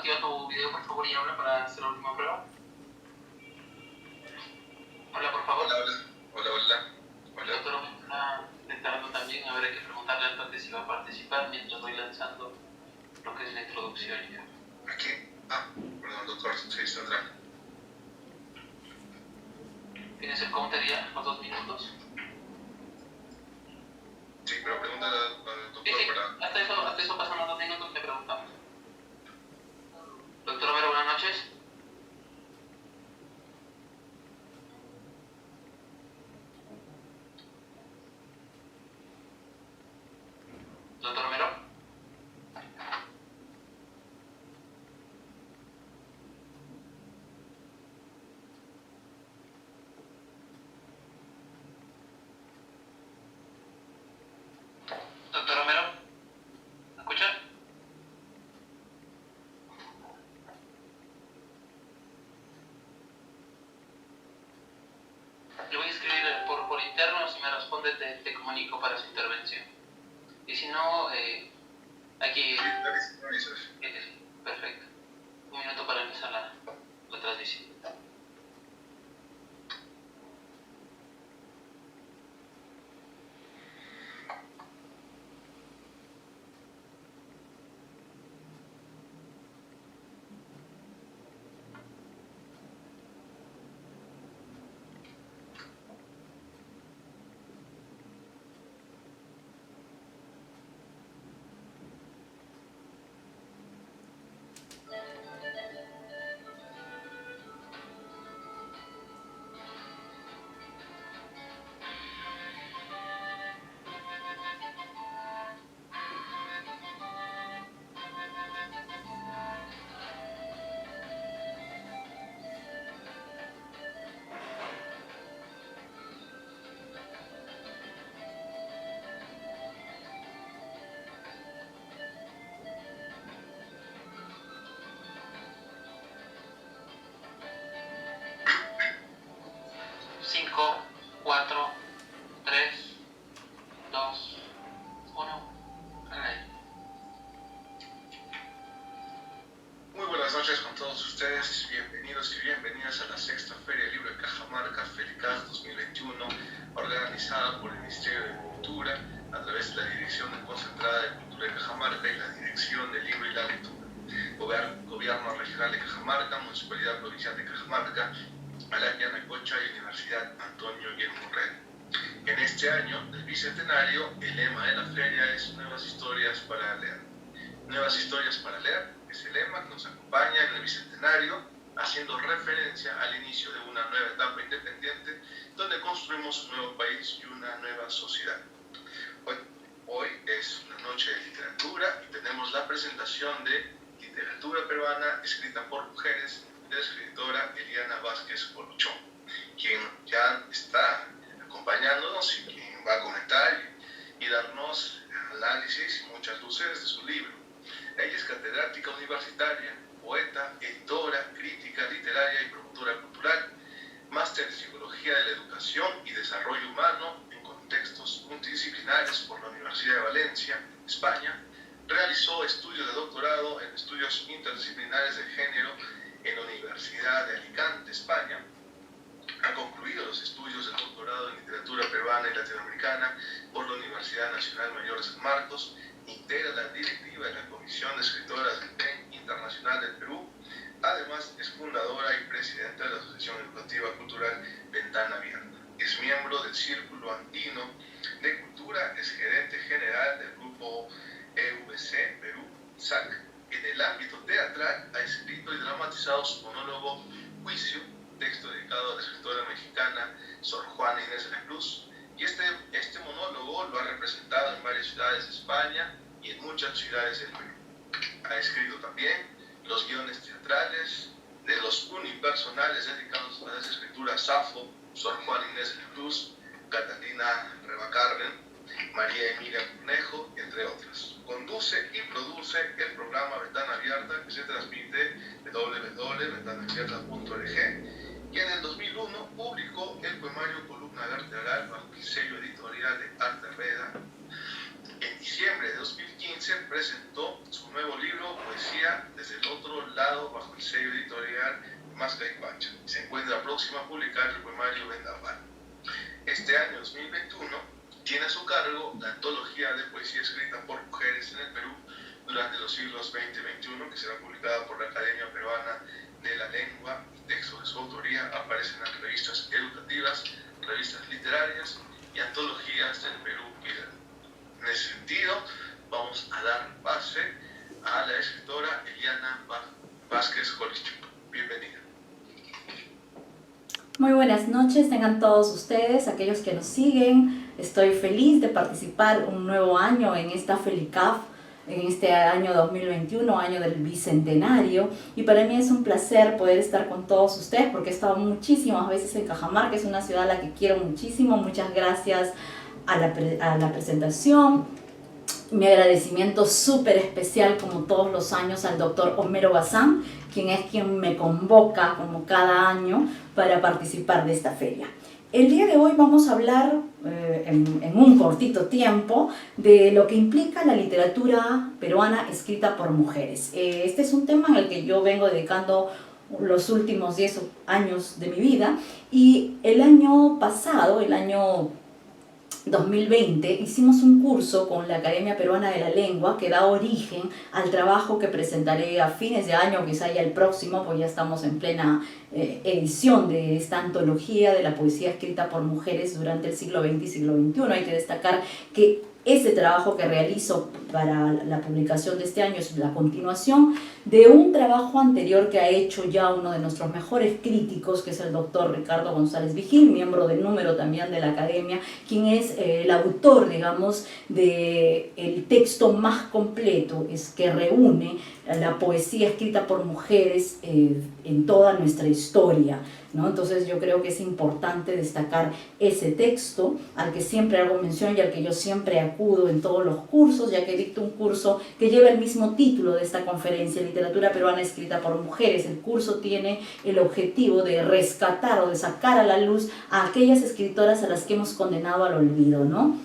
activa tu video, por favor, y habla para hacer la última prueba. Habla, por favor. Hola. El doctor me está detectando también. A ver, hay que preguntarle al Tati si va a participar mientras voy lanzando lo que es la introducción ya. ¿Aquí? Perdón, doctor, sí, saldrá. ¿Tienes el counter ya? ¿Los 2 minutos? Sí, pero pregúntale al doctor Sí. para... Hasta eso pasan los 2 minutos, le preguntamos. Doctor Romero, buenas noches. Doctor Romero. Doctor Romero, ¿me escucha? Le voy a escribir por interno. Si me responde te comunico para su intervención. Y si no, aquí... Perfecto. 1 minuto para empezar la transmisión. Cinco, 4, 3, 2, 1. Muy buenas noches con todos ustedes, bienvenidos y bienvenidas a la sexta Feria Libro de Cajamarca, FERICAS 2021, organizada por el Ministerio de Cultura a través de la Dirección Desconcentrada de Cultura de Cajamarca y la Dirección del Libro y la Lectura, Gobierno Regional de Cajamarca, Municipalidad Provincial de Cajamarca, Alaña, Necocha y Universidad Antonio Guillermo Herrera. En este año del Bicentenario, el lema de la feria es Nuevas Historias para Leer. Nuevas Historias para Leer es el lema que nos acompaña en el Bicentenario, haciendo referencia al inicio de una nueva etapa independiente donde construimos un nuevo país y una nueva sociedad. Hoy es una noche de literatura y tenemos la presentación de Literatura Peruana escrita por mujeres de la escritora Eliana Vázquez Colochón, quien ya está acompañándonos y quien va a comentar y darnos análisis y muchas luces de su libro. Ella es catedrática universitaria, poeta, editora, crítica literaria y promotora cultural, máster en Psicología de la Educación y Desarrollo Humano en contextos multidisciplinares por la Universidad de Valencia, España. Realizó estudios de doctorado en estudios interdisciplinares de género en la Universidad de Alicante, España. Ha concluido los estudios de doctorado en literatura peruana y latinoamericana por la Universidad Nacional Mayor de San Marcos. Integra la directiva de la Comisión de Escritoras del PEN Internacional del Perú. Además, es fundadora y presidenta de la Asociación Educativa Cultural Ventana Abierta. Es miembro del Círculo Andino de Cultura, es gerente general del grupo EVC Perú, SAC. En el ámbito teatral ha escrito y dramatizado su monólogo Juicio, texto dedicado a la escritora mexicana Sor Juana Inés de la Cruz, y este monólogo lo ha representado en varias ciudades de España y en muchas ciudades del Perú. Ha escrito también los guiones teatrales de los unipersonales dedicados a las escrituras Safo, Sor Juana Inés de la Cruz, Catalina Rebacarren, María Emilia Cornejo, entre otras. Conduce y produce el programa Ventana Abierta, que se transmite en www.ventanaabierta.org, y en el 2001 publicó el poemario Columna Vertebral bajo el sello editorial de Arte Reda. En diciembre de 2015 presentó su nuevo libro, Poesía desde el otro lado, bajo el sello editorial Masca y Pacha. Se encuentra próxima a publicar el poemario Vendaval. Este año 2021 tiene a su cargo la antología de poesía escrita por mujeres en el Perú durante los siglos XX y XXI, que será publicada por la Academia Peruana de la Lengua. Textos de su autoría aparecen en revistas educativas, revistas literarias y antologías del Perú y del mundo. En ese sentido, vamos a dar pase a la escritora Eliana Vázquez Jolichuk. Bienvenida. Muy buenas noches, tengan todos ustedes, aquellos que nos siguen. Estoy feliz de participar un nuevo año en esta FELICAF, en este año 2021, año del Bicentenario, y para mí es un placer poder estar con todos ustedes porque he estado muchísimas veces en Cajamarca, que es una ciudad a la que quiero muchísimo. Muchas gracias a la presentación. Mi agradecimiento súper especial, como todos los años, al doctor Homero Bazán, quien me convoca como cada año para participar de esta feria. El día de hoy vamos a hablar en un cortito tiempo de lo que implica la literatura peruana escrita por mujeres. Este es un tema en el que yo vengo dedicando los últimos 10 años de mi vida, y el año pasado, el año 2020, hicimos un curso con la Academia Peruana de la Lengua que da origen al trabajo que presentaré a fines de año, quizá ya el próximo, pues ya estamos en plena edición de esta antología de la poesía escrita por mujeres durante el siglo XX y siglo XXI. Hay que destacar que ese trabajo que realizo para la publicación de este año es la continuación de un trabajo anterior que ha hecho ya uno de nuestros mejores críticos, que es el doctor Ricardo González Vigil, miembro del número también de la Academia, quien es el autor, digamos, del texto más completo, es que reúne la poesía escrita por mujeres en toda nuestra historia, ¿no? Entonces yo creo que es importante destacar ese texto al que siempre hago mención y al que yo siempre acudo en todos los cursos, ya que dicto un curso que lleva el mismo título de esta conferencia, Literatura Peruana escrita por mujeres. El curso tiene el objetivo de rescatar o de sacar a la luz a aquellas escritoras a las que hemos condenado al olvido, ¿no?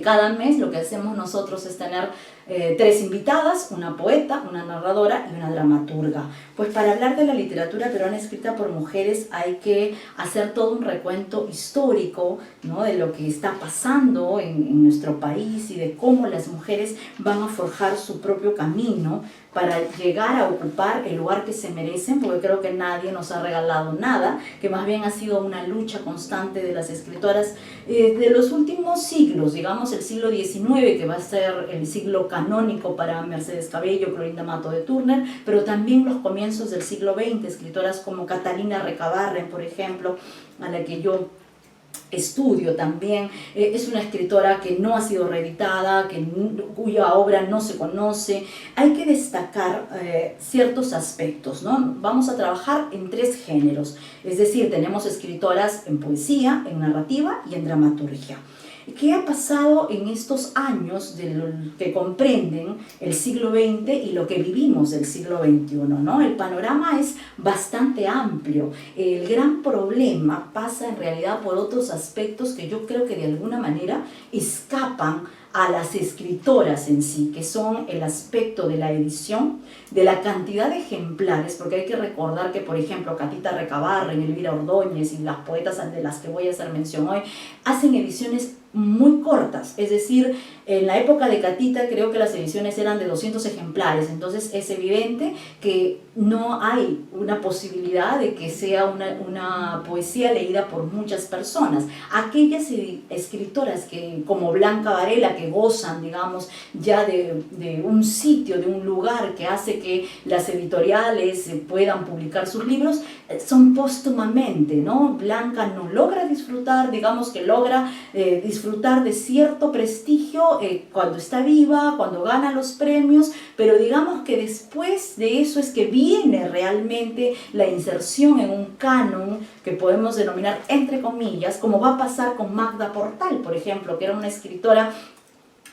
Cada mes lo que hacemos nosotros es tener 3 invitadas, una poeta, una narradora y una dramaturga. Pues para hablar de la literatura peruana escrita por mujeres hay que hacer todo un recuento histórico, ¿no?, de lo que está pasando en nuestro país y de cómo las mujeres van a forjar su propio camino para llegar a ocupar el lugar que se merecen, porque creo que nadie nos ha regalado nada, que más bien ha sido una lucha constante de las escritoras de los últimos siglos, digamos el siglo XIX, que va a ser el siglo canónico para Mercedes Cabello, Clorinda Mato de Turner, pero también los comienzos del siglo XX, escritoras como Catalina Recabarren, por ejemplo, a la que yo estudio también. Es una escritora que no ha sido reeditada, cuya obra no se conoce. Hay que destacar ciertos aspectos, ¿no? Vamos a trabajar en 3 géneros, es decir, tenemos escritoras en poesía, en narrativa y en dramaturgia. ¿Qué ha pasado en estos años que comprenden el siglo XX y lo que vivimos del siglo XXI, ¿no? El panorama es bastante amplio. El gran problema pasa en realidad por otros aspectos que yo creo que de alguna manera escapan a las escritoras en sí, que son el aspecto de la edición, de la cantidad de ejemplares, porque hay que recordar que, por ejemplo, Catita Recabarren, Elvira Ordóñez y las poetas de las que voy a hacer mención hoy, hacen ediciones muy cortas, es decir, en la época de Catita creo que las ediciones eran de 200 ejemplares, entonces es evidente que no hay una posibilidad de que sea una poesía leída por muchas personas. Aquellas escritoras que, como Blanca Varela, que gozan, digamos, ya de un sitio, de un lugar que hace que las editoriales puedan publicar sus libros, son póstumamente, ¿no? Blanca no logra disfrutar, digamos que logra disfrutar de cierto prestigio cuando está viva, cuando gana los premios, pero digamos que después de eso es que viene realmente la inserción en un canon que podemos denominar entre comillas, como va a pasar con Magda Portal, por ejemplo, que era una escritora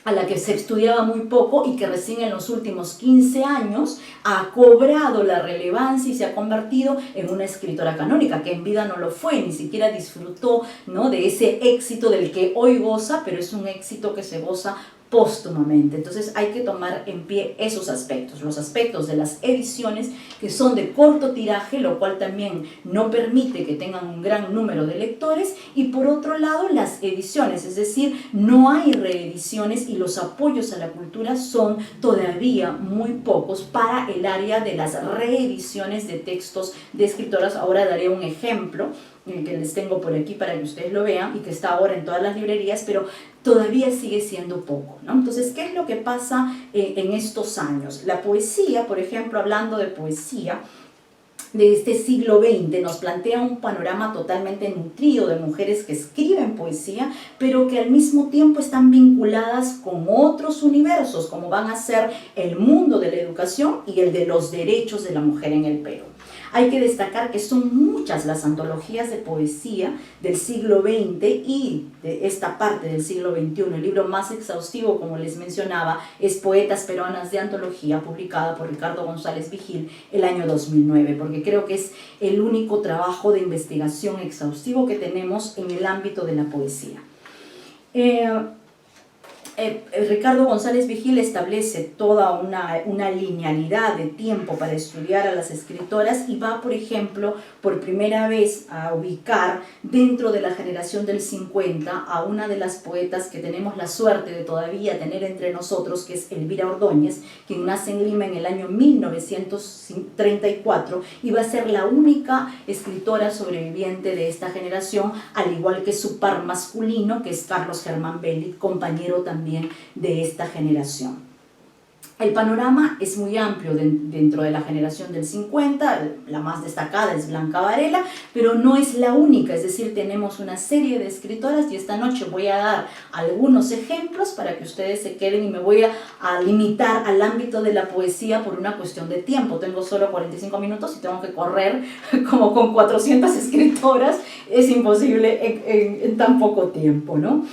a la que se estudiaba muy poco y que recién en los últimos 15 años ha cobrado la relevancia y se ha convertido en una escritora canónica, que en vida no lo fue, ni siquiera disfrutó, ¿no?, de ese éxito del que hoy goza, pero es un éxito que se goza póstumamente. Entonces hay que tomar en pie esos aspectos, los aspectos de las ediciones que son de corto tiraje, lo cual también no permite que tengan un gran número de lectores, y por otro lado las ediciones, es decir, no hay reediciones y los apoyos a la cultura son todavía muy pocos para el área de las reediciones de textos de escritoras. Ahora daré un ejemplo que les tengo por aquí para que ustedes lo vean y que está ahora en todas las librerías, pero todavía sigue siendo poco, ¿no? Entonces, ¿qué es lo que pasa en estos años? La poesía, por ejemplo, hablando de poesía, de este siglo XX nos plantea un panorama totalmente nutrido de mujeres que escriben poesía, pero que al mismo tiempo están vinculadas con otros universos, como van a ser el mundo de la educación y el de los derechos de la mujer en el Perú. Hay que destacar que son muchas las antologías de poesía del siglo XX y de esta parte del siglo XXI. El libro más exhaustivo, como les mencionaba, es Poetas Peruanas de Antología, publicada por Ricardo González Vigil el año 2009, porque creo que es el único trabajo de investigación exhaustivo que tenemos en el ámbito de la poesía. Ricardo González Vigil establece toda una linealidad de tiempo para estudiar a las escritoras y va, por ejemplo, por primera vez a ubicar dentro de la generación del 50 a una de las poetas que tenemos la suerte de todavía tener entre nosotros, que es Elvira Ordóñez, quien nace en Lima en el año 1934 y va a ser la única escritora sobreviviente de esta generación, al igual que su par masculino, que es Carlos Germán Belli, compañero también de esta generación. El panorama es muy amplio dentro de la generación del 50, la más destacada es Blanca Varela, pero no es la única, es decir, tenemos una serie de escritoras y esta noche voy a dar algunos ejemplos para que ustedes se queden y me voy a limitar al ámbito de la poesía por una cuestión de tiempo. Tengo solo 45 minutos y tengo que correr como con 400 escritoras, es imposible en tan poco tiempo, ¿no?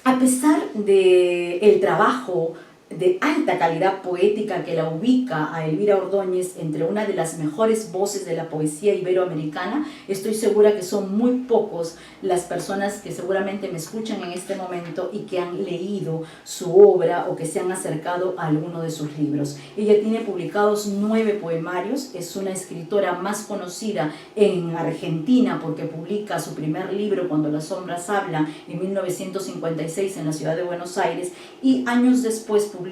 A pesar del trabajo de alta calidad poética que la ubica a Elvira Ordóñez entre una de las mejores voces de la poesía iberoamericana, estoy segura que son muy pocos las personas que seguramente me escuchan en este momento y que han leído su obra o que se han acercado a alguno de sus libros. Ella tiene publicados 9 poemarios, es una escritora más conocida en Argentina porque publica su primer libro, Cuando las sombras hablan, en 1956 en la ciudad de Buenos Aires, y años después publica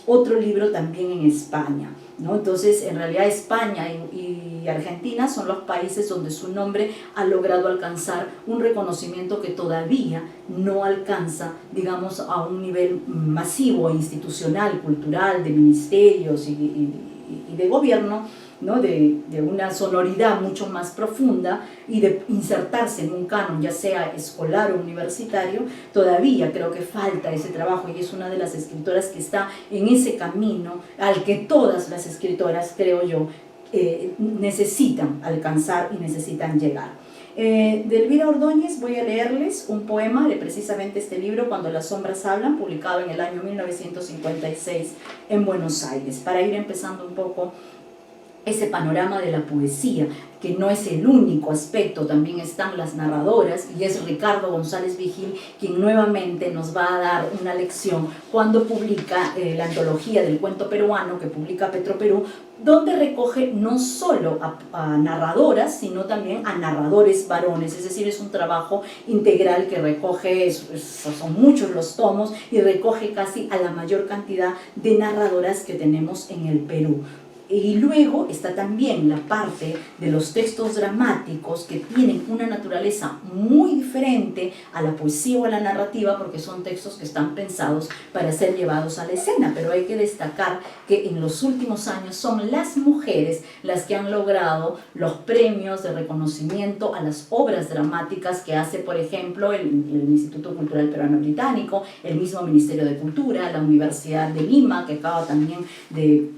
otro libro también en España, ¿no? Entonces, en realidad España y Argentina son los países donde su nombre ha logrado alcanzar un reconocimiento que todavía no alcanza, digamos, a un nivel masivo, institucional, cultural, de ministerios y de gobierno, ¿no? de una sonoridad mucho más profunda y de insertarse en un canon, ya sea escolar o universitario. Todavía creo que falta ese trabajo y es una de las escritoras que está en ese camino al que todas las escritoras, creo yo, necesitan alcanzar y necesitan llegar. De Elvira Ordóñez voy a leerles un poema de precisamente este libro, Cuando las sombras hablan, publicado en el año 1956 en Buenos Aires, para ir empezando un poco ese panorama de la poesía, que no es el único aspecto, también están las narradoras, y es Ricardo González Vigil quien nuevamente nos va a dar una lección cuando publica la antología del cuento peruano que publica Petroperú, donde recoge no solo a narradoras, sino también a narradores varones, es decir, es un trabajo integral que recoge, son muchos los tomos, y recoge casi a la mayor cantidad de narradoras que tenemos en el Perú. Y luego está también la parte de los textos dramáticos que tienen una naturaleza muy diferente a la poesía o a la narrativa, porque son textos que están pensados para ser llevados a la escena, pero hay que destacar que en los últimos años son las mujeres las que han logrado los premios de reconocimiento a las obras dramáticas que hace, por ejemplo, el Instituto Cultural Peruano Británico, el mismo Ministerio de Cultura, la Universidad de Lima, que acaba también de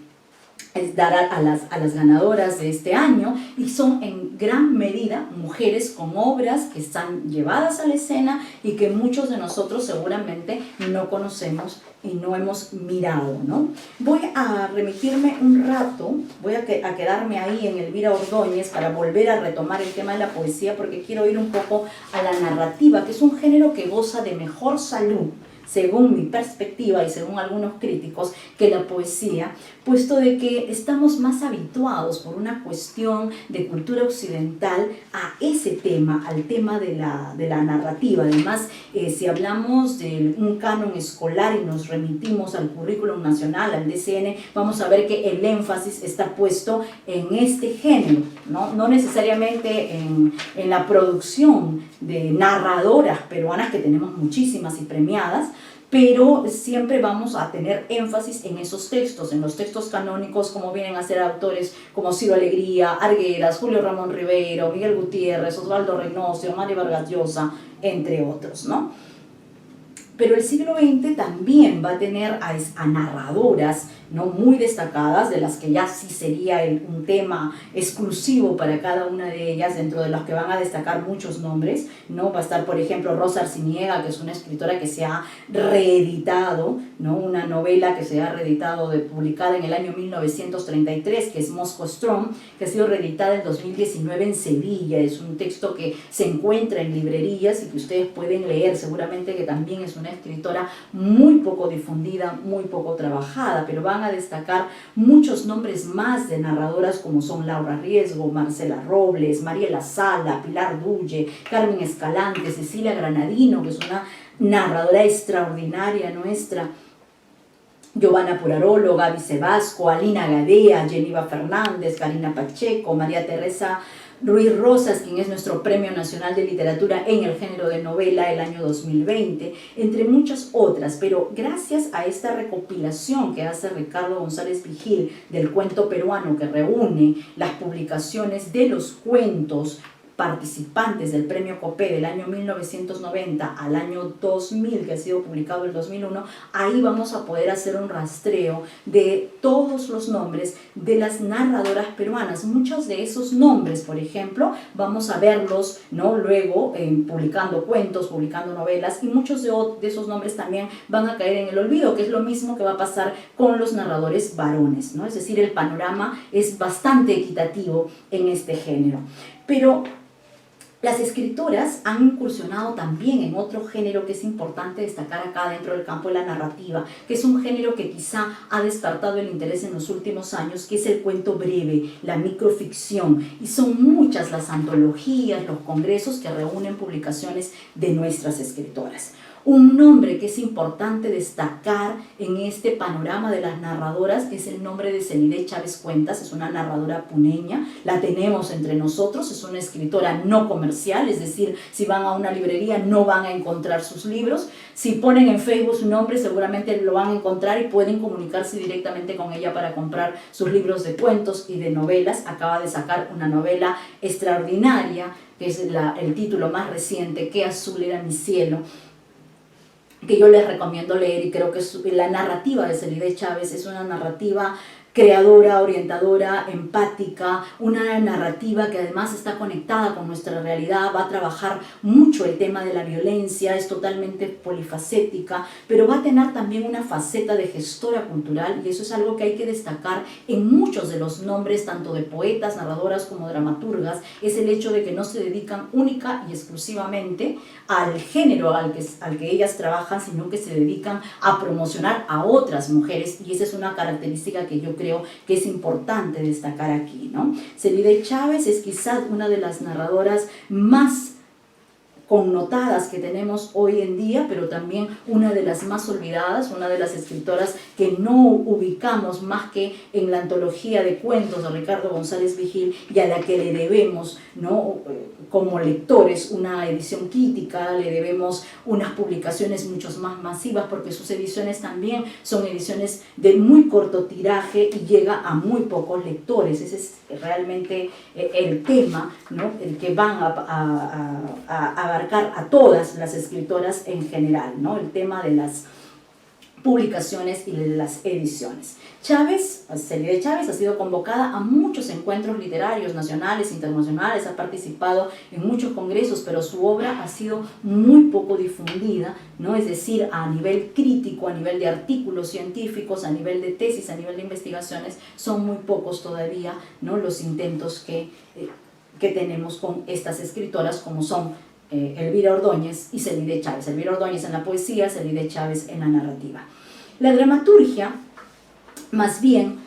dar a las ganadoras de este año, y son en gran medida mujeres con obras que están llevadas a la escena y que muchos de nosotros seguramente no conocemos y no hemos mirado, ¿no? Voy a remitirme un rato, voy a quedarme ahí en Elvira Ordóñez para volver a retomar el tema de la poesía, porque quiero ir un poco a la narrativa, que es un género que goza de mejor salud, según mi perspectiva y según algunos críticos, que la poesía, puesto de que estamos más habituados por una cuestión de cultura occidental a ese tema, al tema de la narrativa. Además, si hablamos de un canon escolar y nos remitimos al currículum nacional, al DCN, vamos a ver que el énfasis está puesto en este género, no necesariamente en la producción de narradoras peruanas, que tenemos muchísimas y premiadas, pero siempre vamos a tener énfasis en esos textos, en los textos canónicos, como vienen a ser autores como Ciro Alegría, Arguedas, Julio Ramón Ribeiro, Miguel Gutiérrez, Osvaldo Reynoso, Mario Vargas Llosa, entre otros, ¿no? Pero el siglo XX también va a tener a narradoras, ¿no?, muy destacadas, de las que ya sí sería un tema exclusivo para cada una de ellas, dentro de las que van a destacar muchos nombres, ¿no? Va a estar, por ejemplo, Rosa Arciniega, que es una escritora que se ha reeditado, ¿no?, una novela que se ha reeditado, publicada en el año 1933, que es Moscow Strong, que ha sido reeditada en 2019 en Sevilla. Es un texto que se encuentra en librerías y que ustedes pueden leer. Seguramente que también es una escritora muy poco difundida, muy poco trabajada, pero van a destacar muchos nombres más de narradoras, como son Laura Riesgo, Marcela Robles, Mariela Sala, Pilar Dulle, Carmen Escalante, Cecilia Granadino, que es una narradora extraordinaria nuestra, Giovanna Purarolo, Gaby Sebasco, Alina Gadea, Geniva Fernández, Karina Pacheco, María Teresa Ruiz Rosas, quien es nuestro Premio Nacional de Literatura en el género de novela el año 2020, entre muchas otras. Pero gracias a esta recopilación que hace Ricardo González Vigil del cuento peruano, que reúne las publicaciones de los cuentos participantes del premio Copé del año 1990 al año 2000, que ha sido publicado el 2001, ahí vamos a poder hacer un rastreo de todos los nombres de las narradoras peruanas. Muchos de esos nombres, por ejemplo, vamos a verlos, ¿no?, luego publicando cuentos, publicando novelas, y muchos de esos nombres también van a caer en el olvido, que es lo mismo que va a pasar con los narradores varones, ¿no? Es decir, el panorama es bastante equitativo en este género. Pero las escritoras han incursionado también en otro género que es importante destacar acá dentro del campo de la narrativa, que es un género que quizá ha despertado el interés en los últimos años, que es el cuento breve, la microficción. Y son muchas las antologías, los congresos que reúnen publicaciones de nuestras escritoras. Un nombre que es importante destacar en este panorama de las narradoras es el nombre de Celide Chávez Cuentas. Es una narradora puneña, la tenemos entre nosotros, es una escritora no comercial, es decir, si van a una librería no van a encontrar sus libros. Si ponen en Facebook su nombre, seguramente lo van a encontrar y pueden comunicarse directamente con ella para comprar sus libros de cuentos y de novelas. Acaba de sacar una novela extraordinaria, que es el título más reciente, Qué azul era mi cielo, que yo les recomiendo leer, y creo que la narrativa de Celide Chávez es una narrativa creadora, orientadora, empática, una narrativa que además está conectada con nuestra realidad, va a trabajar mucho el tema de la violencia, es totalmente polifacética, pero va a tener también una faceta de gestora cultural, y eso es algo que hay que destacar en muchos de los nombres, tanto de poetas, narradoras como dramaturgas, es el hecho de que no se dedican única y exclusivamente al género al que ellas trabajan, sino que se dedican a promocionar a otras mujeres, y esa es una característica que yo creo que es importante destacar aquí, ¿no? Celide Chávez es quizás una de las narradoras más connotadas que tenemos hoy en día, pero también una de las más olvidadas, una de las escritoras que no ubicamos más que en la antología de cuentos de Ricardo González Vigil, y a la que le debemos, ¿no?, como lectores, una edición crítica, le debemos unas publicaciones mucho más masivas, porque sus ediciones también son ediciones de muy corto tiraje y llega a muy pocos lectores. Ese es realmente el tema, ¿no?, el que van a abarcar a todas las escritoras en general, ¿no?, el tema de las publicaciones y de las ediciones. Celide Chávez ha sido convocada a muchos encuentros literarios nacionales, internacionales, ha participado en muchos congresos, pero su obra ha sido muy poco difundida, ¿no? Es decir, a nivel crítico, a nivel de artículos científicos, a nivel de tesis, a nivel de investigaciones, son muy pocos todavía, ¿no?, los intentos que tenemos con estas escritoras, como son Elvira Ordóñez y Celide Chávez. Elvira Ordóñez en la poesía, Celide Chávez en la narrativa. La dramaturgia, más bien,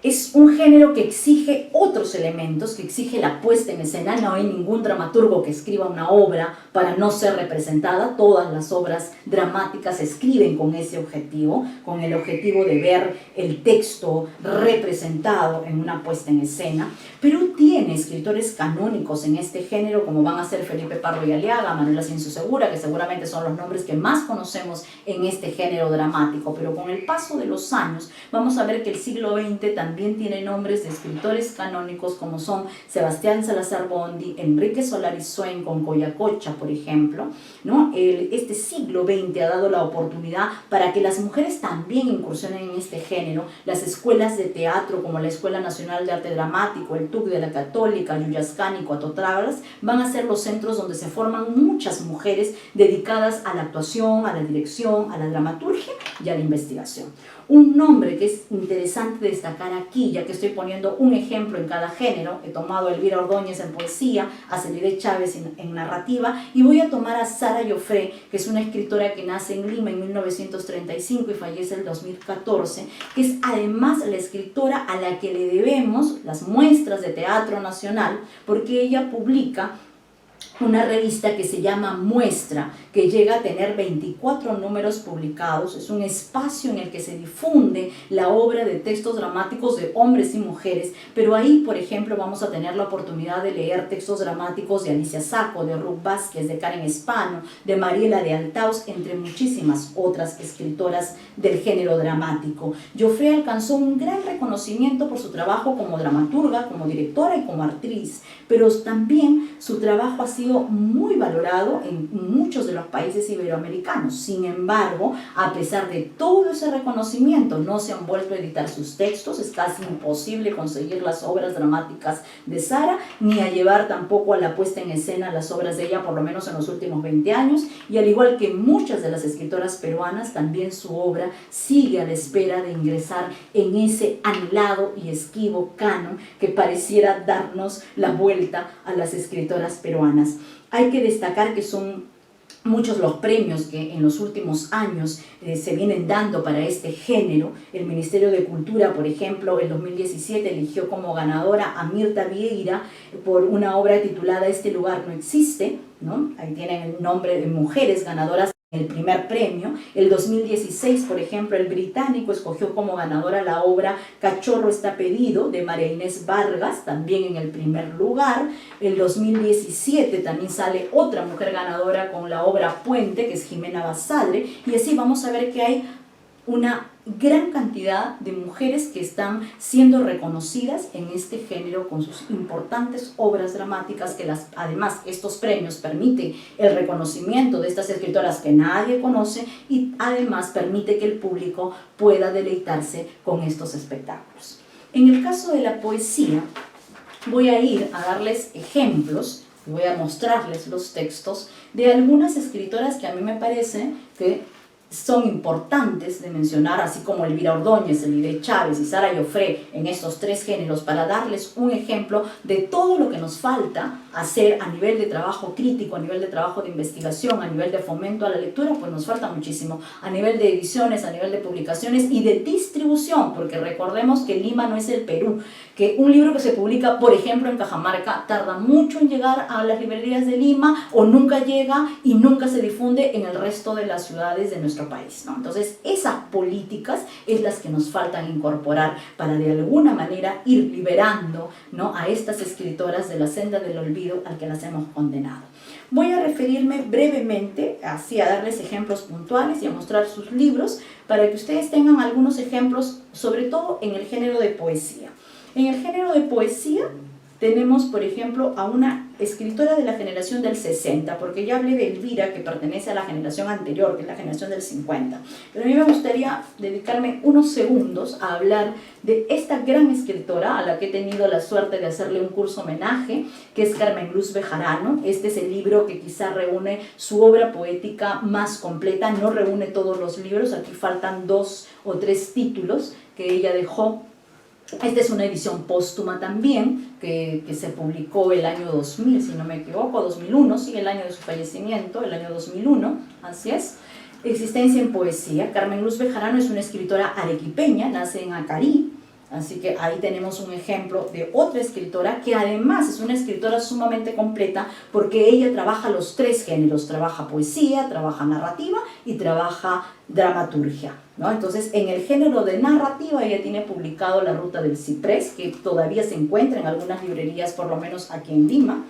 es un género que exige otros elementos, que exige la puesta en escena. No hay ningún dramaturgo que escriba una obra para no ser representada. Todas las obras dramáticas se escriben con ese objetivo, con el objetivo de ver el texto representado en una puesta en escena. Perú tiene escritores canónicos en este género, como van a ser Felipe Pardo y Aliaga, Manuel Ascencio Segura, que seguramente son los nombres que más conocemos en este género dramático. Pero con el paso de los años vamos a ver que el siglo XX también tiene nombres de escritores canónicos como son Sebastián Salazar Bondi, Enrique Solari Swain con Coyacocha, por ejemplo, ¿no? Este siglo XX ha dado la oportunidad para que las mujeres también incursionen en este género. Las escuelas de teatro como la Escuela Nacional de Arte Dramático, el TUC de la Católica, Yuyascán y Cuatotrabras van a ser los centros donde se forman muchas mujeres dedicadas a la actuación, a la dirección, a la dramaturgia y a la investigación. Un nombre que es interesante destacar aquí, ya que estoy poniendo un ejemplo en cada género, he tomado a Elvira Ordóñez en poesía, a Celide Chávez en narrativa, y voy a tomar a Sara Llofré, que es una escritora que nace en Lima en 1935 y fallece en 2014, que es además la escritora a la que le debemos las muestras de teatro nacional, porque ella publica una revista que se llama Muestra, que llega a tener 24 números publicados. Es un espacio en el que se difunde la obra de textos dramáticos de hombres y mujeres, pero ahí, por ejemplo, vamos a tener la oportunidad de leer textos dramáticos de Alicia Sacco, de Ruth Vázquez, de Karen Espano, de Mariela de Altaus, entre muchísimas otras escritoras del género dramático. Llofré alcanzó un gran reconocimiento por su trabajo como dramaturga, como directora y como actriz, pero también su trabajo ha sido muy valorado en muchos de los países iberoamericanos. Sin embargo, a pesar de todo ese reconocimiento, no se han vuelto a editar sus textos. Es casi imposible conseguir las obras dramáticas de Sara, ni a llevar tampoco a la puesta en escena las obras de ella, por lo menos en los últimos 20 años. Y al igual que muchas de las escritoras peruanas, también su obra sigue a la espera de ingresar en ese anhelado y esquivo canon que pareciera darnos la vuelta a las escritoras peruanas. Hay que destacar que son muchos los premios que en los últimos años se vienen dando para este género. El Ministerio de Cultura, por ejemplo, en 2017 eligió como ganadora a Mirta Vieira por una obra titulada Este lugar no existe, ¿no? Ahí tienen el nombre de mujeres ganadoras. El primer premio. El 2016, por ejemplo, el británico escogió como ganadora la obra Cachorro está pedido, de María Inés Vargas, también en el primer lugar. El 2017 también sale otra mujer ganadora con la obra Puente, que es Jimena Basadre, y así vamos a ver que hay una gran cantidad de mujeres que están siendo reconocidas en este género con sus importantes obras dramáticas, que además estos premios permiten el reconocimiento de estas escritoras que nadie conoce y además permite que el público pueda deleitarse con estos espectáculos. En el caso de la poesía, voy a ir a darles ejemplos, voy a mostrarles los textos de algunas escritoras que a mí me parece que son importantes de mencionar, así como Elvira Ordóñez, Celide Chávez y Sara Llofré en estos tres géneros, para darles un ejemplo de todo lo que nos falta hacer a nivel de trabajo crítico, a nivel de trabajo de investigación, a nivel de fomento a la lectura. Pues nos falta muchísimo, a nivel de ediciones, a nivel de publicaciones y de distribución, porque recordemos que Lima no es el Perú, que un libro que se publica, por ejemplo, en Cajamarca, tarda mucho en llegar a las librerías de Lima, o nunca llega y nunca se difunde en el resto de las ciudades de nuestro país, ¿no? Entonces, esas políticas es las que nos faltan incorporar para de alguna manera ir liberando, ¿no?, a estas escritoras de la senda del olvido al que las hemos condenado. Voy a referirme brevemente, así a darles ejemplos puntuales y a mostrar sus libros para que ustedes tengan algunos ejemplos, sobre todo en el género de poesía. En el género de poesía tenemos, por ejemplo, a una escritora de la generación del 60, porque ya hablé de Elvira, que pertenece a la generación anterior, que es la generación del 50. Pero a mí me gustaría dedicarme unos segundos a hablar de esta gran escritora, a la que he tenido la suerte de hacerle un curso homenaje, que es Carmen Luz Bejarano. Este es el libro que quizá reúne su obra poética más completa, no reúne todos los libros, aquí faltan 2 o 3 títulos que ella dejó Esta es una edición póstuma también, que se publicó el año 2000, si no me equivoco, 2001, sí, el año de su fallecimiento, el año 2001, así es. Existencia en poesía. Carmen Luz Bejarano es una escritora arequipeña, nace en Acarí, así que ahí tenemos un ejemplo de otra escritora que además es una escritora sumamente completa porque ella trabaja los tres géneros, trabaja poesía, trabaja narrativa y trabaja dramaturgia, ¿no? Entonces, en el género de narrativa ella tiene publicado La Ruta del Ciprés, que todavía se encuentra en algunas librerías, por lo menos aquí en Lima.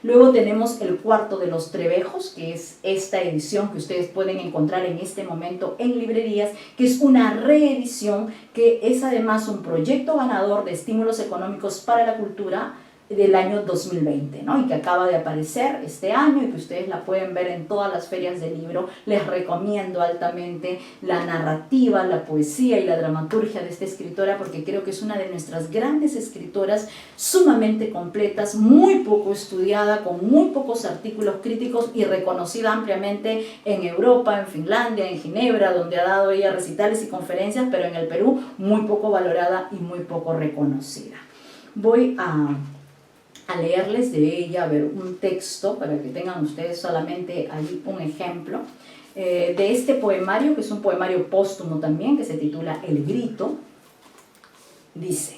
Luego tenemos El Cuarto de los Trebejos, que es esta edición que ustedes pueden encontrar en este momento en librerías, que es una reedición que es además un proyecto ganador de estímulos económicos para la cultura del año 2020, ¿no? Y que acaba de aparecer este año y que ustedes la pueden ver en todas las ferias del libro. Les recomiendo altamente la narrativa, la poesía y la dramaturgia de esta escritora porque creo que es una de nuestras grandes escritoras, sumamente completas, muy poco estudiada, con muy pocos artículos críticos y reconocida ampliamente en Europa, en Finlandia, en Ginebra, donde ha dado ella recitales y conferencias, pero en el Perú muy poco valorada y muy poco reconocida. Voy a leerles de ella, a ver, un texto para que tengan ustedes solamente ahí un ejemplo de este poemario, que es un poemario póstumo también, que se titula El Grito. Dice: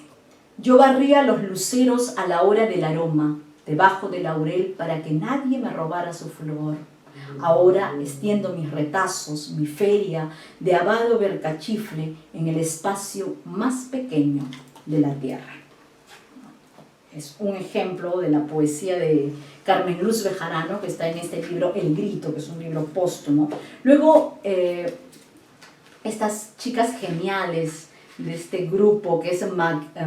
yo barría los luceros a la hora del aroma, debajo del laurel para que nadie me robara su flor. Ahora extiendo mis retazos, mi feria de abado vercachifle en el espacio más pequeño de la tierra. Es un ejemplo de la poesía de Carmen Luz Bejarano, que está en este libro El Grito, que es un libro póstumo. Luego, estas chicas geniales de este grupo, que es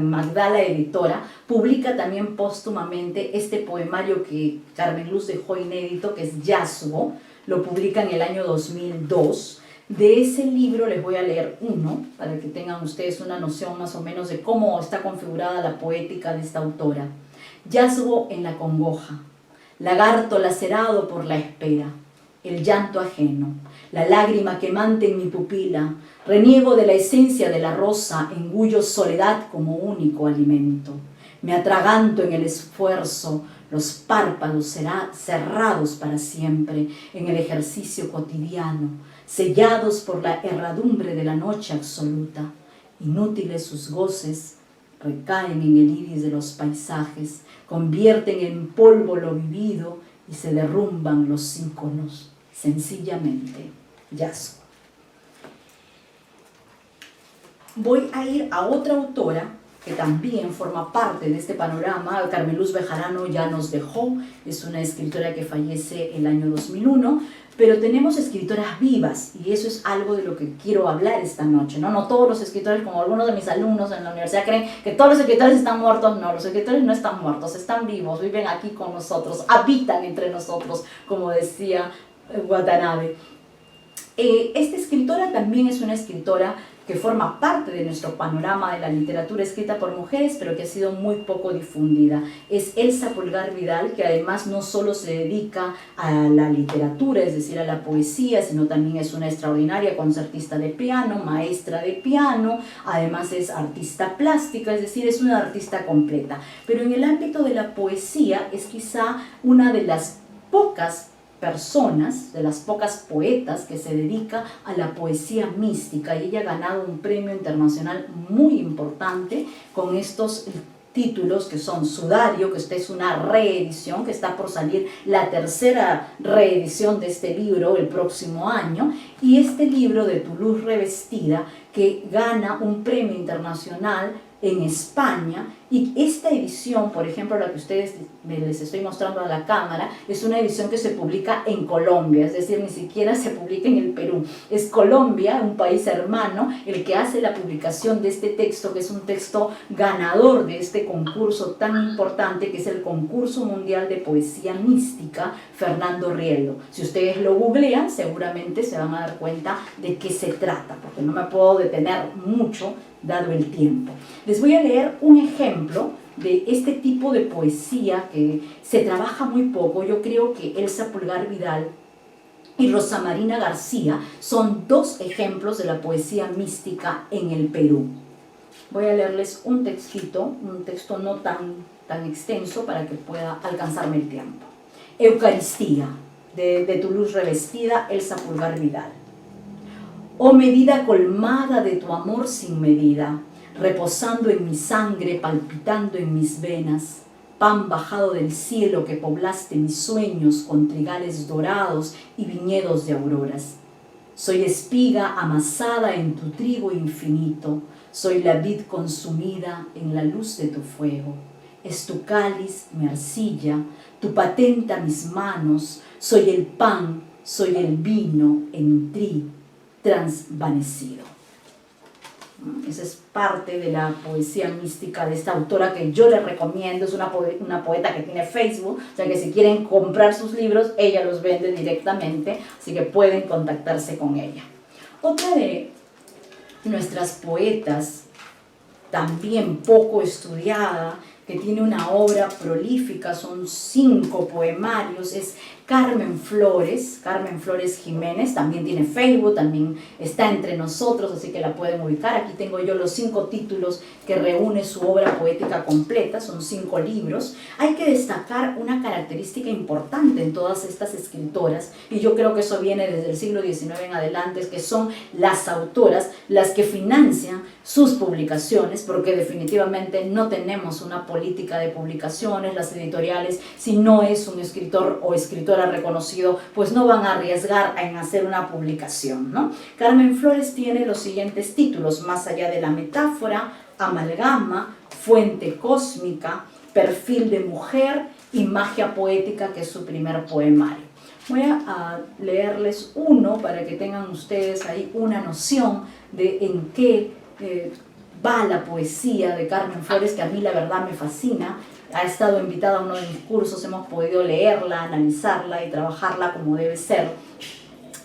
Magdala Editora, publica también póstumamente este poemario que Carmen Luz dejó inédito, que es Yasuo, lo publica en el año 2002. De ese libro les voy a leer uno, para que tengan ustedes una noción más o menos de cómo está configurada la poética de esta autora. Yasuo en la congoja, lagarto lacerado por la espera, el llanto ajeno, la lágrima quemante en mi pupila, reniego de la esencia de la rosa, engullo soledad como único alimento. Me atraganto en el esfuerzo, los párpados cerrados para siempre, en el ejercicio cotidiano, sellados por la herradumbre de la noche absoluta. Inútiles sus goces, recaen en el iris de los paisajes, convierten en polvo lo vivido y se derrumban los íconos, sencillamente Yasuo. Voy a ir a otra autora que también forma parte de este panorama. Carmen Luz Bejarano ya nos dejó, es una escritora que fallece el año 2001, pero tenemos escritoras vivas y eso es algo de lo que quiero hablar esta noche, ¿no? No todos los escritores, como algunos de mis alumnos en la universidad creen que todos los escritores están muertos. No, los escritores no están muertos, están vivos, viven aquí con nosotros, habitan entre nosotros, como decía Watanabe. Esta escritora también es una escritora que forma parte de nuestro panorama de la literatura escrita por mujeres, pero que ha sido muy poco difundida. Es Elsa Pulgar Vidal, que además no solo se dedica a la literatura, es decir, a la poesía, sino también es una extraordinaria concertista de piano, maestra de piano, además es artista plástica, es decir, es una artista completa. Pero en el ámbito de la poesía es quizá una de las pocas personas, de las pocas poetas que se dedica a la poesía mística, y ella ha ganado un premio internacional muy importante con estos títulos que son Sudario, que esta es una reedición, que está por salir la tercera reedición de este libro el próximo año, y este libro de Tu luz revestida, que gana un premio internacional en España. Y esta edición, por ejemplo, la que ustedes les estoy mostrando a la cámara, es una edición que se publica en Colombia, es decir, ni siquiera se publica en el Perú. Es Colombia, un país hermano, el que hace la publicación de este texto, que es un texto ganador de este concurso tan importante, que es el Concurso Mundial de Poesía Mística Fernando Riello. Si ustedes lo googlean, seguramente se van a dar cuenta de qué se trata, porque no me puedo detener mucho dado el tiempo. Les voy a leer un ejemplo de este tipo de poesía que se trabaja muy poco. Yo creo que Elsa Pulgar Vidal y Rosa Marina García son dos ejemplos de la poesía mística en el Perú. Voy a leerles un textito, un texto no tan extenso para que pueda alcanzarme el tiempo. Eucaristía, de tu luz revestida, Elsa Pulgar Vidal. Oh medida colmada de tu amor sin medida, reposando en mi sangre, palpitando en mis venas, pan bajado del cielo que poblaste mis sueños con trigales dorados y viñedos de auroras. Soy espiga amasada en tu trigo infinito, soy la vid consumida en la luz de tu fuego. Es tu cáliz, mi arcilla, tu patenta mis manos, soy el pan, soy el vino en tri transvanecido. Esa es parte de la poesía mística de esta autora que yo les recomiendo. Es una poeta que tiene Facebook, o sea que si quieren comprar sus libros, ella los vende directamente, así que pueden contactarse con ella. Otra de nuestras poetas, también poco estudiada, que tiene una obra prolífica, son 5 poemarios, es Carmen Flores Jiménez, también tiene Facebook, también está entre nosotros, así que la pueden ubicar. Aquí tengo yo los 5 títulos que reúne su obra poética completa, son 5 libros. Hay que destacar una característica importante en todas estas escritoras, y yo creo que eso viene desde el siglo XIX en adelante, es que son las autoras las que financian sus publicaciones, porque definitivamente no tenemos una política de publicaciones. Las editoriales, si no es un escritor o escritora reconocido, pues no van a arriesgar en hacer una publicación, ¿no? Carmen Flores tiene los siguientes títulos: Más allá de la metáfora, Amalgama, Fuente cósmica, Perfil de mujer y Magia poética, que es su primer poemario. Voy a leerles uno para que tengan ustedes ahí una noción de en qué va la poesía de Carmen Flores, que a mí la verdad me fascina. Ha estado invitada a uno de mis cursos, hemos podido leerla, analizarla y trabajarla como debe ser.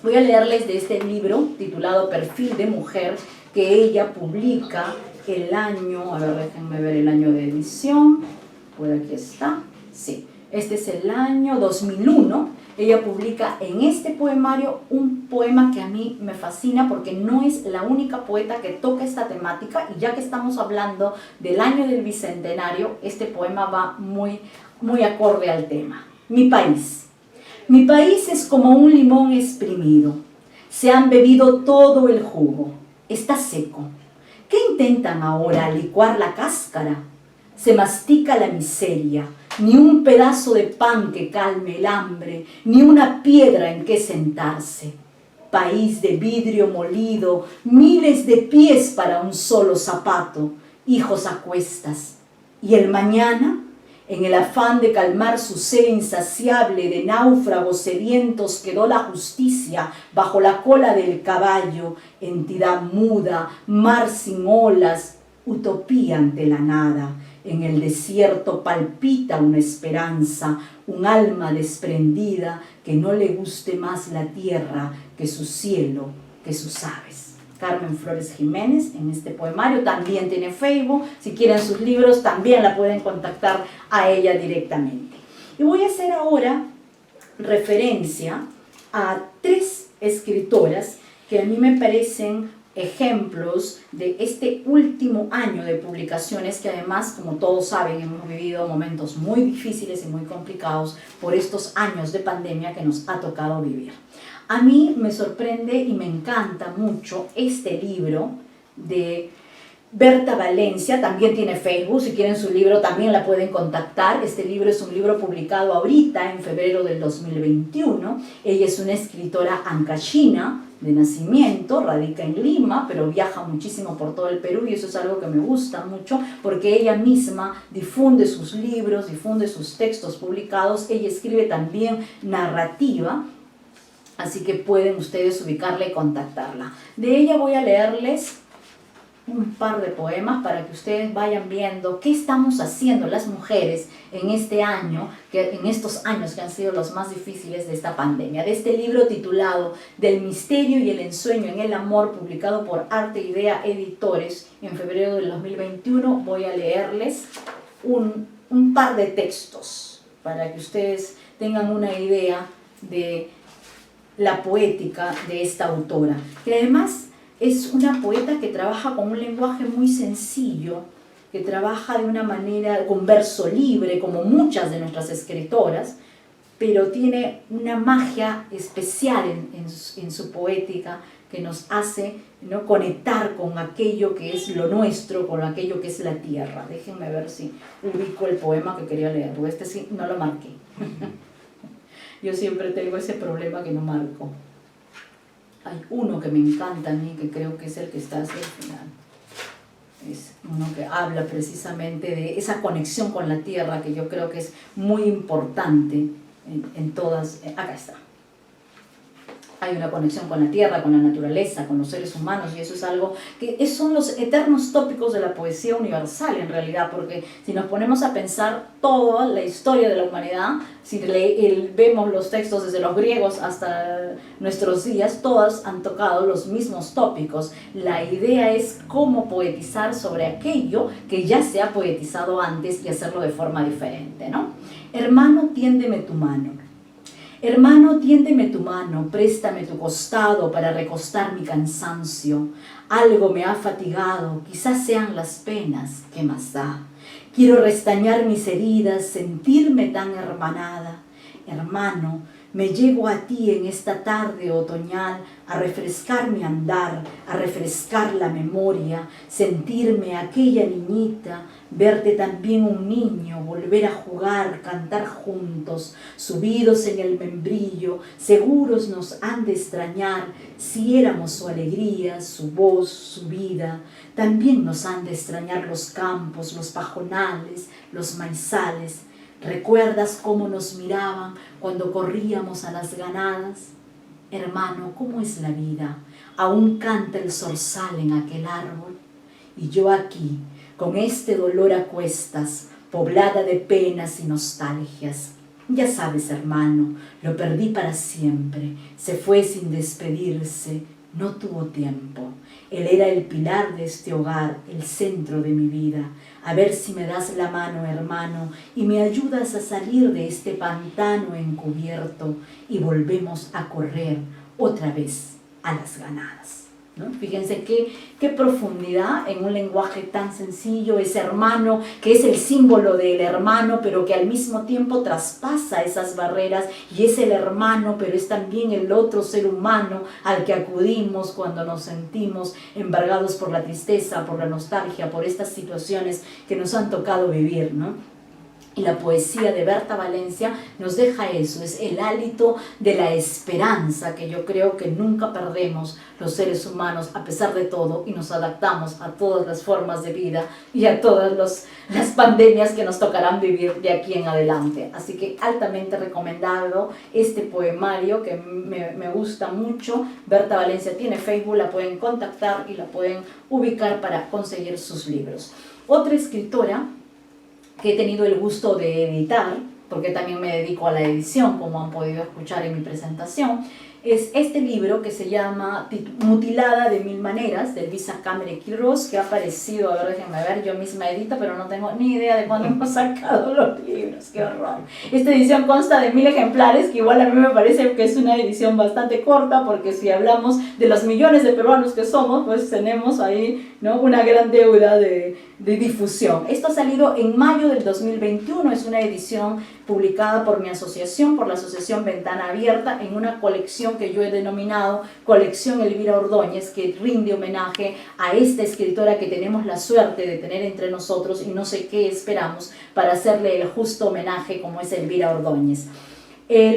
Voy a leerles de este libro titulado Perfil de mujer, que ella publica el año, a ver, déjenme ver el año de edición, por aquí está, sí, este es el año 2001. Ella publica en este poemario un poema que a mí me fascina, porque no es la única poeta que toca esta temática, y ya que estamos hablando del año del Bicentenario, este poema va muy acorde al tema. Mi país. Mi país es como un limón exprimido. Se han bebido todo el jugo. Está seco. ¿Qué intentan ahora? ¿Licuar la cáscara? Se mastica la miseria. Ni un pedazo de pan que calme el hambre, ni una piedra en que sentarse. País de vidrio molido, miles de pies para un solo zapato, hijos a cuestas. Y el mañana, en el afán de calmar su sed insaciable de náufragos sedientos, quedó la justicia bajo la cola del caballo, entidad muda, mar sin olas, utopía ante la nada. En el desierto palpita una esperanza, un alma desprendida, que no le guste más la tierra que su cielo, que sus aves. Carmen Flores Jiménez, en este poemario, también tiene Facebook. Si quieren sus libros, también la pueden contactar a ella directamente. Y voy a hacer ahora referencia a 3 escritoras que a mí me parecen ejemplos de este último año de publicaciones, que además, como todos saben, hemos vivido momentos muy difíciles y muy complicados por estos años de pandemia que nos ha tocado vivir. A mí me sorprende y me encanta mucho este libro de Berta Valencia. También tiene Facebook, si quieren su libro también la pueden contactar. Este libro es un libro publicado ahorita en febrero del 2021. Ella es una escritora ancashina de nacimiento, radica en Lima, pero viaja muchísimo por todo el Perú, y eso es algo que me gusta mucho, porque ella misma difunde sus libros, difunde sus textos publicados. Ella escribe también narrativa, así que pueden ustedes ubicarla y contactarla. De ella voy a leerles un par de poemas para que ustedes vayan viendo qué estamos haciendo las mujeres en este año, en estos años que han sido los más difíciles de esta pandemia. De este libro titulado Del misterio y el ensueño en el amor, publicado por Arte Idea Editores en febrero del 2021, voy a leerles un par de textos para que ustedes tengan una idea de la poética de esta autora, que además es una poeta que trabaja con un lenguaje muy sencillo, que trabaja de una manera con verso libre, como muchas de nuestras escritoras, pero tiene una magia especial en su poética que nos hace, ¿no?, conectar con aquello que es lo nuestro, con aquello que es la tierra. Déjenme ver si ubico el poema que quería leer, porque este sí no lo marqué. Yo siempre tengo ese problema que no marco. Hay uno que me encanta a mí, que creo que es el que está hacia el final. Es uno que habla precisamente de esa conexión con la tierra, que yo creo que es muy importante en todas. Acá está. Hay una conexión con la tierra, con la naturaleza, con los seres humanos, y eso es algo que son los eternos tópicos de la poesía universal en realidad, porque si nos ponemos a pensar toda la historia de la humanidad, si vemos los textos desde los griegos hasta nuestros días, todas han tocado los mismos tópicos. La idea es cómo poetizar sobre aquello que ya se ha poetizado antes y hacerlo de forma diferente, ¿no? Hermano, tiéndeme tu mano. Hermano, tiéndeme tu mano, préstame tu costado para recostar mi cansancio. Algo me ha fatigado, quizás sean las penas, ¿qué más da? Quiero restañar mis heridas, sentirme tan hermanada. Hermano, me llego a ti en esta tarde otoñal a refrescar mi andar, a refrescar la memoria, sentirme aquella niñita, verte también un niño, volver a jugar, cantar juntos, subidos en el membrillo, seguros nos han de extrañar, si éramos su alegría, su voz, su vida, también nos han de extrañar los campos, los pajonales, los maizales. ¿Recuerdas cómo nos miraban cuando corríamos a las ganadas? Hermano, ¿cómo es la vida? Aún canta el zorzal en aquel árbol. Y yo aquí, con este dolor a cuestas, poblada de penas y nostalgias. Ya sabes, hermano, lo perdí para siempre. Se fue sin despedirse, no tuvo tiempo. Él era el pilar de este hogar, el centro de mi vida. A ver si me das la mano, hermano, y me ayudas a salir de este pantano encubierto y volvemos a correr otra vez a las ganadas, ¿no? Fíjense qué profundidad en un lenguaje tan sencillo, ese hermano que es el símbolo del hermano, pero que al mismo tiempo traspasa esas barreras y es el hermano, pero es también el otro ser humano al que acudimos cuando nos sentimos embargados por la tristeza, por la nostalgia, por estas situaciones que nos han tocado vivir, ¿no? Y la poesía de Berta Valencia nos deja eso, es el hálito de la esperanza que yo creo que nunca perdemos los seres humanos a pesar de todo y nos adaptamos a todas las formas de vida y a todas las pandemias que nos tocarán vivir de aquí en adelante. Así que altamente recomendado este poemario que me gusta mucho. Berta Valencia tiene Facebook, la pueden contactar y la pueden ubicar para conseguir sus libros. Otra escritora que he tenido el gusto de editar, porque también me dedico a la edición, como han podido escuchar en mi presentación, es este libro que se llama Mutilada de mil maneras, de Luisa Cameron Quiroz, que ha aparecido, a ver, déjenme ver, yo misma edito, pero no tengo ni idea de cuándo hemos sacado los libros, qué horror. Esta edición consta de 1000 ejemplares, que igual a mí me parece que es una edición bastante corta, porque si hablamos de los millones de peruanos que somos, pues tenemos ahí, ¿no?, una gran deuda de difusión. Esto ha salido en mayo del 2021, es una edición publicada por mi asociación, por la Asociación Ventana Abierta, en una colección que yo he denominado Colección Elvira Ordóñez, que rinde homenaje a esta escritora que tenemos la suerte de tener entre nosotros y no sé qué esperamos para hacerle el justo homenaje como es Elvira Ordóñez.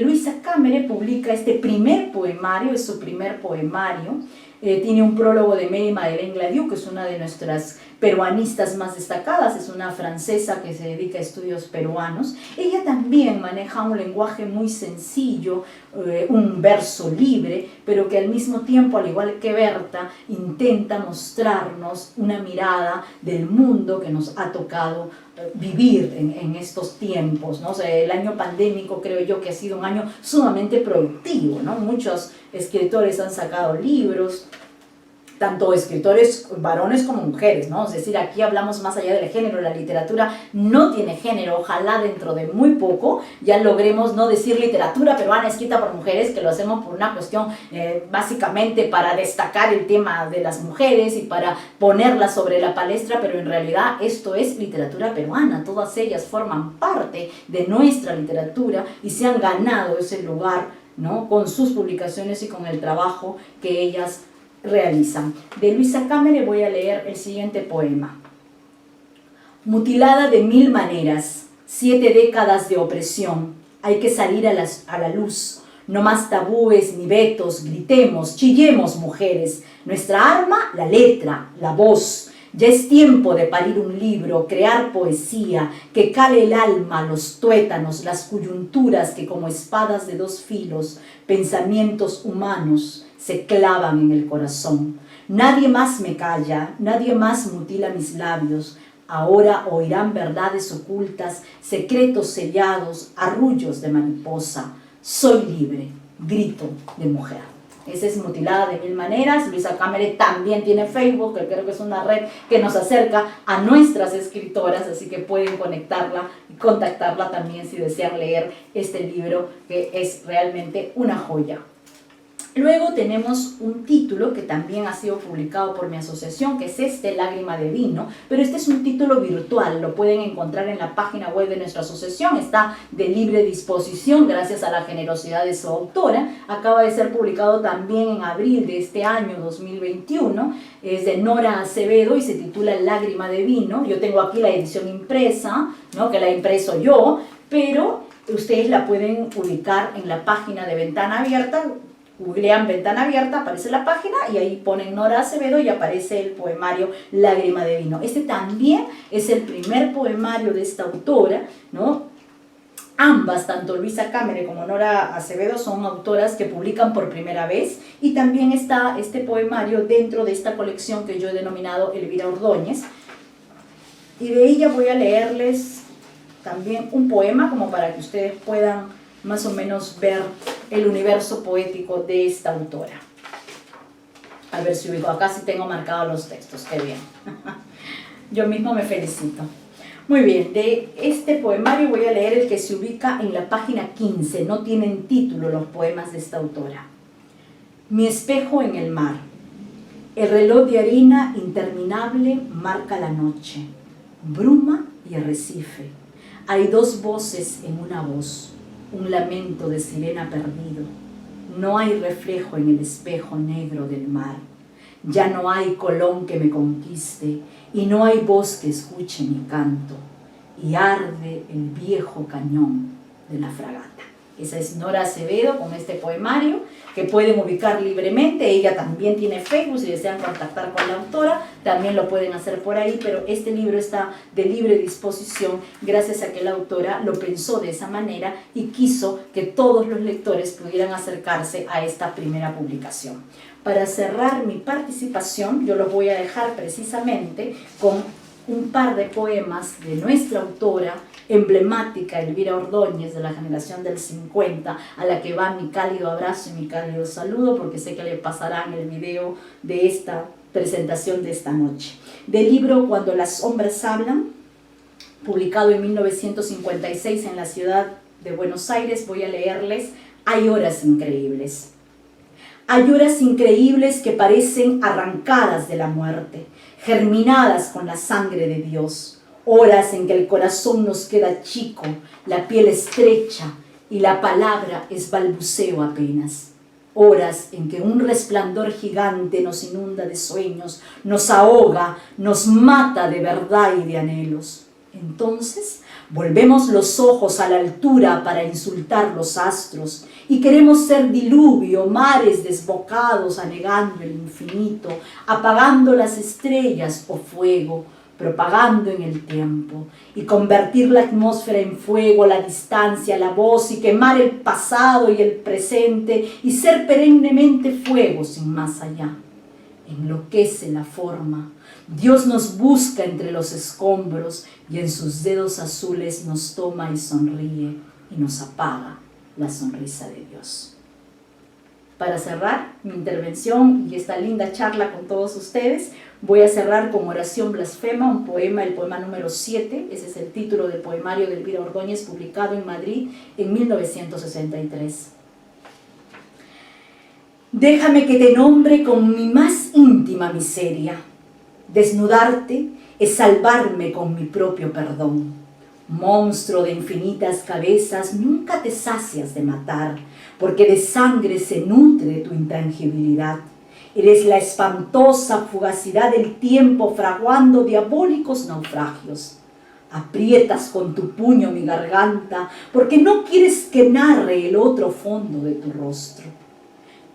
Luisa Cameron publica este primer poemario, es su primer poemario. Tiene un prólogo de Mary Madeleine Gladieux, que es una de nuestras peruanistas más destacadas, es una francesa que se dedica a estudios peruanos. Ella también maneja un lenguaje muy sencillo, un verso libre, pero que al mismo tiempo, al igual que Berta, intenta mostrarnos una mirada del mundo que nos ha tocado vivir en estos tiempos, ¿no? O sea, el año pandémico creo yo que ha sido un año sumamente productivo, ¿no? Muchos escritores han sacado libros, tanto escritores varones como mujeres, ¿no? Es decir, aquí hablamos más allá del género, la literatura no tiene género, ojalá dentro de muy poco ya logremos no decir literatura peruana escrita por mujeres, que lo hacemos por una cuestión básicamente para destacar el tema de las mujeres y para ponerlas sobre la palestra, pero en realidad esto es literatura peruana, todas ellas forman parte de nuestra literatura y se han ganado ese lugar, ¿no? Con sus publicaciones y con el trabajo que ellas realizan. De Luisa Cámara voy a leer el siguiente poema. Mutilada de 1000 maneras, 7 décadas de opresión, hay que salir a la luz, no más tabúes ni vetos, gritemos, chillemos mujeres, nuestra arma, la letra, la voz. Ya es tiempo de parir un libro, crear poesía, que cale el alma, los tuétanos, las coyunturas que como espadas de 2 filos, pensamientos humanos se clavan en el corazón. Nadie más me calla, nadie más mutila mis labios. Ahora oirán verdades ocultas, secretos sellados, arrullos de mariposa. Soy libre, grito de mujer. Esa es Mutilada de 1000 maneras. Luisa Cámara también tiene Facebook, que creo que es una red que nos acerca a nuestras escritoras, así que pueden conectarla y contactarla también si desean leer este libro, que es realmente una joya. Luego tenemos un título que también ha sido publicado por mi asociación, que es Lágrima de Vino, pero este es un título virtual, lo pueden encontrar en la página web de nuestra asociación, está de libre disposición gracias a la generosidad de su autora. Acaba de ser publicado también en abril de este año 2021, es de Nora Acevedo y se titula Lágrima de Vino. Yo tengo aquí la edición impresa, ¿no? Que la he impreso yo, pero ustedes la pueden ubicar en la página de Ventana Abierta. Googlean Ventana Abierta, aparece la página y ahí ponen Nora Acevedo y aparece el poemario Lágrima de Vino. Este también es el primer poemario de esta autora, ¿no? Ambas, tanto Luisa Cámara como Nora Acevedo, son autoras que publican por primera vez, y también está este poemario dentro de esta colección que yo he denominado Elvira Ordóñez, y de ella voy a leerles también un poema como para que ustedes puedan más o menos ver el universo poético de esta autora. A ver si ubico, acá sí tengo marcados los textos, qué bien. Yo mismo me felicito. Muy bien, de este poemario voy a leer el que se ubica en la página 15, no tienen título los poemas de esta autora. Mi espejo en el mar. El reloj de harina interminable marca la noche, bruma y arrecife. Hay 2 voces en una voz. Un lamento de sirena perdido. No hay reflejo en el espejo negro del mar. Ya no hay colón que me conquiste y no hay voz que escuche mi canto. Y arde el viejo cañón de la fragata. Esa es Nora Acevedo con este poemario que pueden ubicar libremente. Ella también tiene Facebook, si desean contactar con la autora, también lo pueden hacer por ahí, pero este libro está de libre disposición gracias a que la autora lo pensó de esa manera y quiso que todos los lectores pudieran acercarse a esta primera publicación. Para cerrar mi participación, yo los voy a dejar precisamente con un par de poemas de nuestra autora emblemática, Elvira Ordóñez, de la generación del 50, a la que va mi cálido abrazo y mi cálido saludo, porque sé que le pasarán el video de esta presentación de esta noche. Del libro Cuando las sombras hablan, publicado en 1956 en la ciudad de Buenos Aires, voy a leerles Hay horas increíbles. Hay horas increíbles que parecen arrancadas de la muerte, germinadas con la sangre de Dios. Horas en que el corazón nos queda chico, la piel estrecha y la palabra es balbuceo apenas. Horas en que un resplandor gigante nos inunda de sueños, nos ahoga, nos mata de verdad y de anhelos. Entonces volvemos los ojos a la altura para insultar los astros y queremos ser diluvio, mares desbocados anegando el infinito, apagando las estrellas o fuego, propagando en el tiempo, y convertir la atmósfera en fuego, la distancia, la voz, y quemar el pasado y el presente, y ser perennemente fuego sin más allá. Enloquece la forma. Dios nos busca entre los escombros, y en sus dedos azules nos toma y sonríe, y nos apaga la sonrisa de Dios. Para cerrar mi intervención y esta linda charla con todos ustedes, voy a cerrar con Oración Blasfema, un poema, el poema número 7. Ese es el título del poemario de Elvira Ordóñez, publicado en Madrid en 1963. Déjame que te nombre con mi más íntima miseria. Desnudarte es salvarme con mi propio perdón. Monstruo de infinitas cabezas, nunca te sacias de matar, porque de sangre se nutre tu intangibilidad. Eres la espantosa fugacidad del tiempo fraguando diabólicos naufragios. Aprietas con tu puño mi garganta, porque no quieres que narre el otro fondo de tu rostro.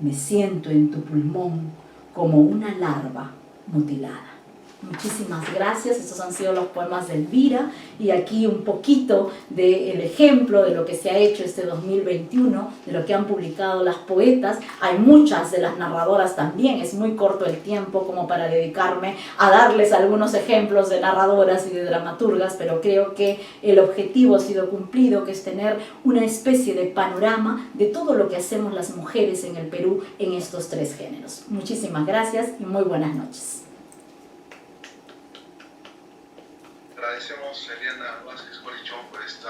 Me siento en tu pulmón como una larva mutilada. Muchísimas gracias. Estos han sido los poemas de Elvira y aquí un poquito del ejemplo de lo que se ha hecho este 2021, de lo que han publicado las poetas. Hay muchas de las narradoras también, es muy corto el tiempo como para dedicarme a darles algunos ejemplos de narradoras y de dramaturgas, pero creo que el objetivo ha sido cumplido, que es tener una especie de panorama de todo lo que hacemos las mujeres en el Perú en estos tres géneros. Muchísimas gracias y muy buenas noches. Agradecemos a Eliana Vázquez Colichón por este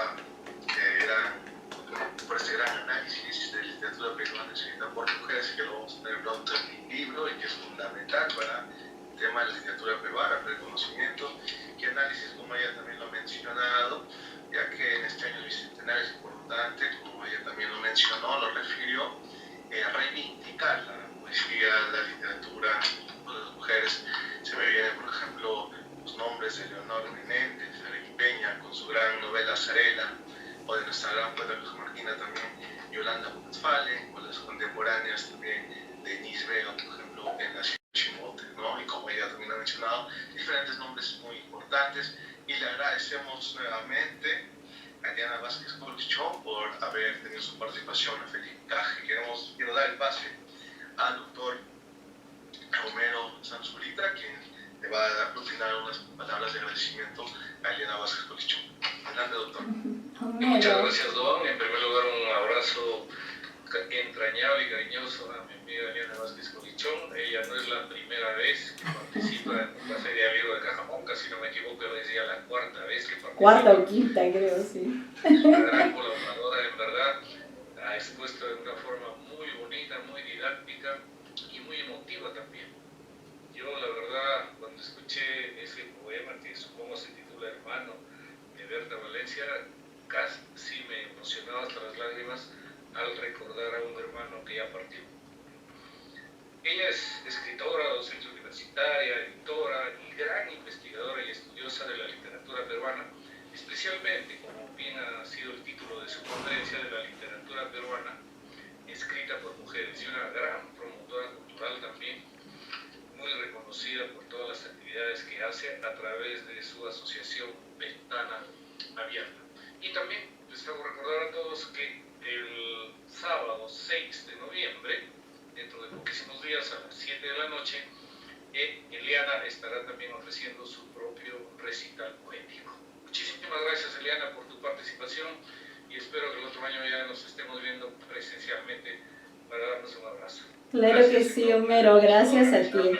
gran análisis de literatura peruana escrita por mujeres, que lo vamos a tener pronto en mi libro y que es fundamental para el tema de la literatura peruana, para el conocimiento. Y análisis, como ella también lo ha mencionado, ya que en este año bicentenario es importante, como ella también lo mencionó, lo refirió, reivindicar la poesía, la literatura de las mujeres. Se me vienen, por ejemplo, los nombres de Leonor Menéndez, de Arequipeña, con su gran novela Zarela, o de nuestra gran poeta cajamarquina también, Yolanda González, o las contemporáneas también de Denise Vega, por ejemplo, en la ciudad de Chimote, ¿no? Y como ella también ha mencionado, diferentes nombres muy importantes, y le agradecemos nuevamente a Eliana Vázquez Colichón por haber tenido su participación en Felicaje. Quiero dar el pase al doctor Romero Sanzurita, quien le va a dar por final unas palabras de agradecimiento a Eliana Vázquez Colichón. Adelante, doctor. Muchas gracias, Don. En primer lugar, un abrazo entrañable y cariñoso a mi amiga Eliana Vázquez Colichón. Ella no es la primera vez que participa en la Feria del Libro de Cajamarca, si no me equivoco, es ya la cuarta vez que participa. Cuarta o quinta, creo, sí. Es una gran colaboradora, en verdad. Ha expuesto de una forma muy bonita, muy didáctica y muy emotiva también. Yo, la verdad, cuando escuché ese poema, que supongo se titula Hermano, de Berta Valencia, casi me emocionaba hasta las lágrimas al recordar a un hermano que ya partió. Ella es escritora, docente universitaria, editora y gran investigadora y estudiosa de la literatura peruana, especialmente, como bien ha sido el título de su conferencia, de la literatura peruana escrita por mujeres, y una gran promotora cultural también, muy reconocida por todas las actividades que hace a través de su asociación Ventana Abierta. Y también les hago recordar a todos que el sábado 6 de noviembre, dentro de poquísimos días a las 7 de la noche, Eliana estará también ofreciendo su propio recital poético. Muchísimas gracias, Eliana, por tu participación y espero que el otro año ya nos estemos viendo presencialmente para darnos un abrazo. Claro Gracias, que sí, señor. Homero, gracias a ti.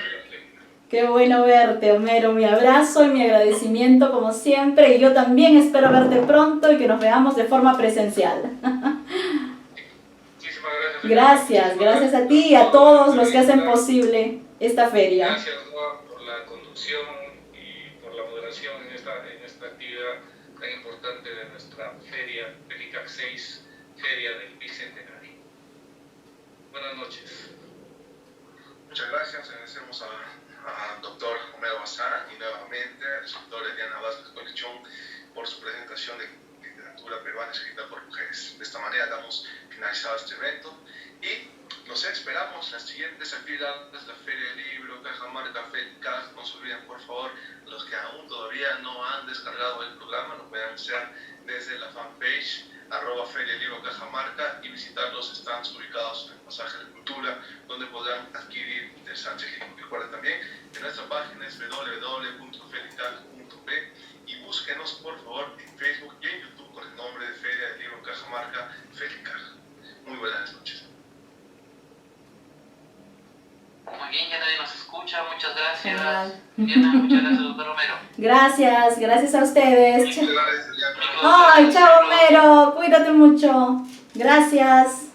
Qué bueno verte, Homero. Mi abrazo y mi agradecimiento como siempre. Y yo también espero verte pronto y que nos veamos de forma presencial. Muchísimas gracias. Gracias, gracias a ti y a todos los que hacen posible esta feria. Gracias, Noa, por la conducción y por la moderación en esta actividad tan importante de nuestra feria, Felicac 6, Feria del Bicentenario. Buenas noches. Muchas gracias. Agradecemos al doctor Homero Bazán y nuevamente al escritor Eliana Vázquez Colichón por su presentación de literatura peruana escrita por mujeres. De esta manera damos finalizado este evento y los esperamos en las siguientes actividades de la Feria del Libro, Cajamarca, Felicac. No se olviden, por favor, los que aún todavía no han descargado el programa, lo pueden hacer desde la fanpage @Feria del Libro Cajamarca y visitar los stands ubicados en el Pasaje de Cultura, donde podrán adquirir interesantes libros. Recuerden también que nuestra página es www.felicac.p y búsquenos, por favor, en Facebook y en YouTube con el nombre de Feria del Libro Cajamarca, Felicac. Muy buenas noches. Bien, ya nadie nos escucha. Muchas gracias. Genial. Diana, muchas gracias, doctor Romero. Gracias a ustedes. Muchas gracias, Eliana. Ay, chao, Homero, cuídate mucho. Gracias.